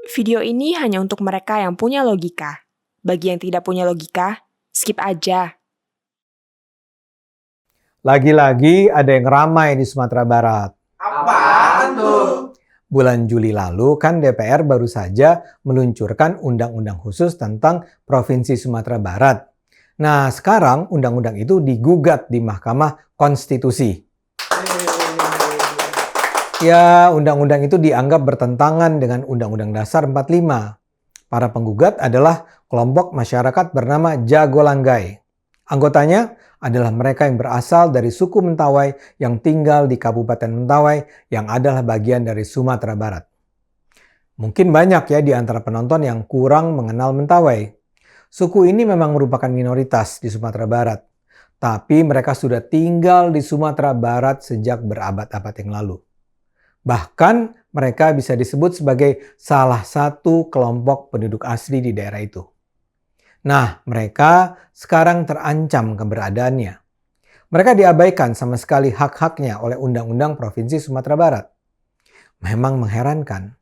Video ini hanya untuk mereka yang punya logika. Bagi yang tidak punya logika, skip aja. Lagi-lagi ada yang ramai di Sumatera Barat. Apaan tuh? Bulan Juli lalu kan DPR baru saja meluncurkan undang-undang khusus tentang Provinsi Sumatera Barat. Nah, sekarang undang-undang itu digugat di Mahkamah Konstitusi. Ya, undang-undang itu dianggap bertentangan dengan Undang-Undang Dasar 45. Para penggugat adalah kelompok masyarakat bernama Jagolanggai. Anggotanya adalah mereka yang berasal dari suku Mentawai yang tinggal di Kabupaten Mentawai yang adalah bagian dari Sumatera Barat. Mungkin banyak ya di antara penonton yang kurang mengenal Mentawai. Suku ini memang merupakan minoritas di Sumatera Barat, tapi mereka sudah tinggal di Sumatera Barat sejak berabad-abad yang lalu. Bahkan mereka bisa disebut sebagai salah satu kelompok penduduk asli di daerah itu. Nah, mereka sekarang terancam keberadaannya. Mereka diabaikan sama sekali hak-haknya oleh Undang-Undang Provinsi Sumatera Barat. Memang mengherankan.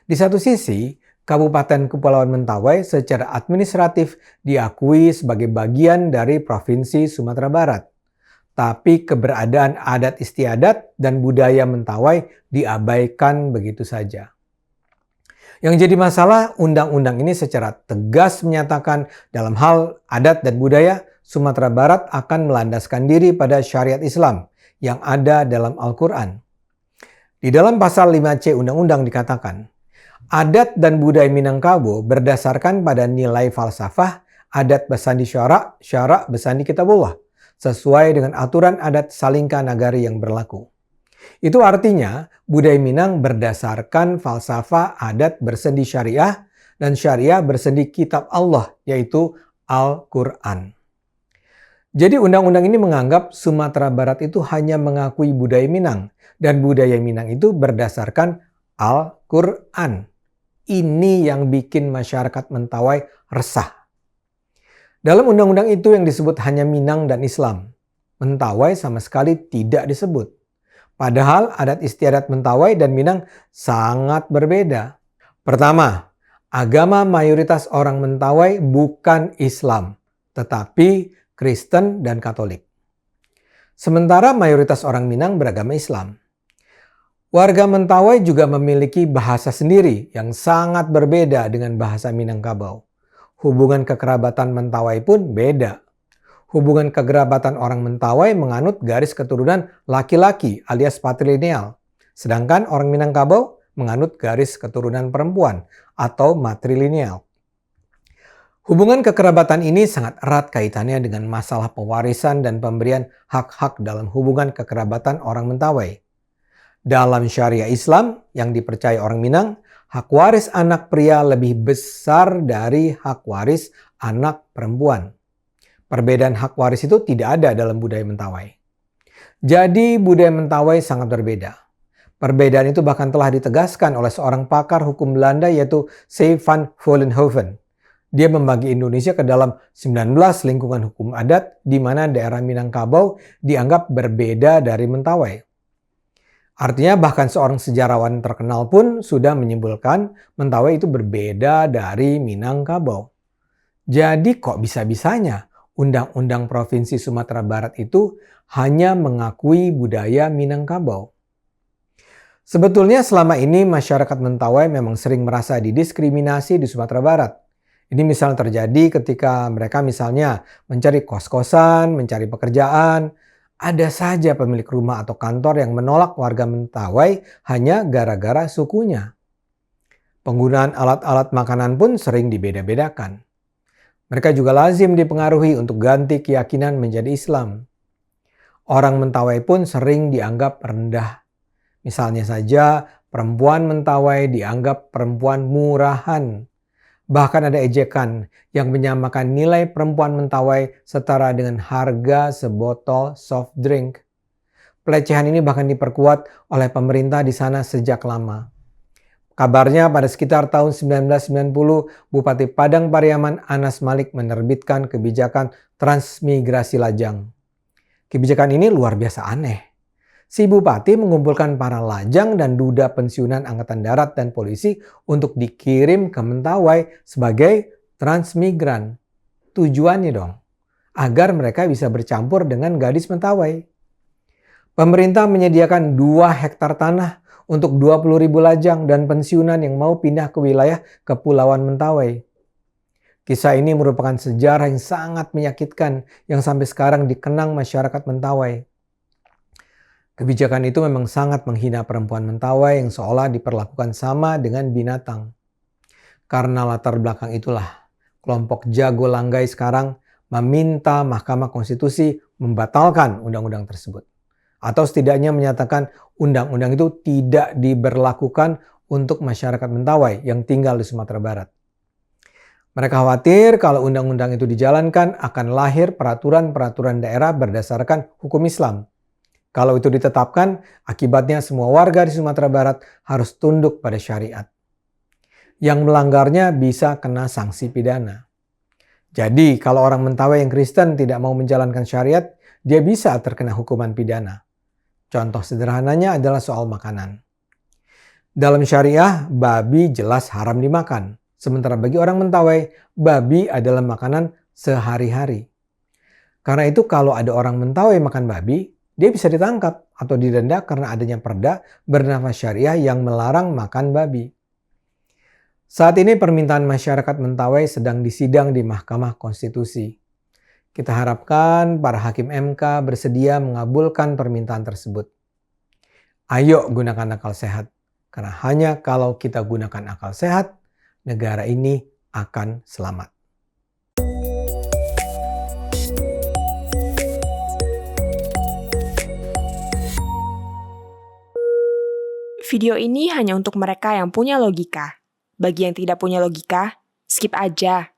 Di satu sisi, Kabupaten Kepulauan Mentawai secara administratif diakui sebagai bagian dari Provinsi Sumatera Barat. Tapi keberadaan adat istiadat dan budaya Mentawai diabaikan begitu saja. Yang jadi masalah, undang-undang ini secara tegas menyatakan dalam hal adat dan budaya, Sumatera Barat akan melandaskan diri pada syariat Islam yang ada dalam Al-Quran. Di dalam pasal 5C undang-undang dikatakan, adat dan budaya Minangkabau berdasarkan pada nilai falsafah, adat Basandi Syara, Syara Basandi Kitabullah, sesuai dengan aturan adat Salingka Nagari yang berlaku. Itu artinya budaya Minang berdasarkan falsafah adat bersendi syariah dan syariah bersendi kitab Allah, yaitu Al-Quran. Jadi undang-undang ini menganggap Sumatera Barat itu hanya mengakui budaya Minang dan budaya Minang itu berdasarkan Al-Quran. Ini yang bikin masyarakat Mentawai resah. Dalam undang-undang itu yang disebut hanya Minang dan Islam. Mentawai sama sekali tidak disebut. Padahal adat istiadat Mentawai dan Minang sangat berbeda. Pertama, agama mayoritas orang Mentawai bukan Islam, tetapi Kristen dan Katolik. Sementara mayoritas orang Minang beragama Islam. Warga Mentawai juga memiliki bahasa sendiri yang sangat berbeda dengan bahasa Minangkabau. Hubungan kekerabatan Mentawai pun beda. Hubungan kekerabatan orang Mentawai menganut garis keturunan laki-laki alias patrilineal. Sedangkan orang Minangkabau menganut garis keturunan perempuan atau matrilineal. Hubungan kekerabatan ini sangat erat kaitannya dengan masalah pewarisan dan pemberian hak-hak dalam hubungan kekerabatan orang Mentawai. Dalam syariah Islam yang dipercaya orang Minang, hak waris anak pria lebih besar dari hak waris anak perempuan. Perbedaan hak waris itu tidak ada dalam budaya Mentawai. Jadi budaya Mentawai sangat berbeda. Perbedaan itu bahkan telah ditegaskan oleh seorang pakar hukum Belanda yaitu C. van Vollenhoven. Dia membagi Indonesia ke dalam 19 lingkungan hukum adat di mana daerah Minangkabau dianggap berbeda dari Mentawai. Artinya bahkan seorang sejarawan terkenal pun sudah menyimpulkan Mentawai itu berbeda dari Minangkabau. Jadi kok bisa-bisanya Undang-Undang Provinsi Sumatera Barat itu hanya mengakui budaya Minangkabau? Sebetulnya selama ini masyarakat Mentawai memang sering merasa didiskriminasi di Sumatera Barat. Ini misalnya terjadi ketika mereka misalnya mencari kos-kosan, mencari pekerjaan. Ada saja pemilik rumah atau kantor yang menolak warga Mentawai hanya gara-gara sukunya. Penggunaan alat-alat makanan pun sering dibeda-bedakan. Mereka juga lazim dipengaruhi untuk ganti keyakinan menjadi Islam. Orang Mentawai pun sering dianggap rendah. Misalnya saja perempuan Mentawai dianggap perempuan murahan. Bahkan ada ejekan yang menyamakan nilai perempuan Mentawai setara dengan harga sebotol soft drink. Pelecehan ini bahkan diperkuat oleh pemerintah di sana sejak lama. Kabarnya pada sekitar tahun 1990, Bupati Padang Pariaman Anas Malik menerbitkan kebijakan transmigrasi lajang. Kebijakan ini luar biasa aneh. Si bupati mengumpulkan para lajang dan duda pensiunan Angkatan Darat dan polisi untuk dikirim ke Mentawai sebagai transmigran. Tujuannya dong, agar mereka bisa bercampur dengan gadis Mentawai. Pemerintah menyediakan 2 hektar tanah untuk 20.000 lajang dan pensiunan yang mau pindah ke wilayah Kepulauan Mentawai. Kisah ini merupakan sejarah yang sangat menyakitkan yang sampai sekarang dikenang masyarakat Mentawai. Kebijakan itu memang sangat menghina perempuan Mentawai yang seolah diperlakukan sama dengan binatang. Karena latar belakang itulah, kelompok Jago Langgai sekarang meminta Mahkamah Konstitusi membatalkan undang-undang tersebut. Atau setidaknya menyatakan undang-undang itu tidak diberlakukan untuk masyarakat Mentawai yang tinggal di Sumatera Barat. Mereka khawatir kalau undang-undang itu dijalankan akan lahir peraturan-peraturan daerah berdasarkan hukum Islam. Kalau itu ditetapkan, akibatnya semua warga di Sumatera Barat harus tunduk pada syariat. Yang melanggarnya bisa kena sanksi pidana. Jadi, kalau orang Mentawai yang Kristen tidak mau menjalankan syariat, dia bisa terkena hukuman pidana. Contoh sederhananya adalah soal makanan. Dalam syariah, babi jelas haram dimakan. Sementara bagi orang Mentawai, babi adalah makanan sehari-hari. Karena itu kalau ada orang Mentawai makan babi, dia bisa ditangkap atau didenda karena adanya perda bernama syariah yang melarang makan babi. Saat ini permintaan masyarakat Mentawai sedang disidang di Mahkamah Konstitusi. Kita harapkan para hakim MK bersedia mengabulkan permintaan tersebut. Ayo gunakan akal sehat, karena hanya kalau kita gunakan akal sehat, negara ini akan selamat. Video ini hanya untuk mereka yang punya logika. Bagi yang tidak punya logika, skip aja.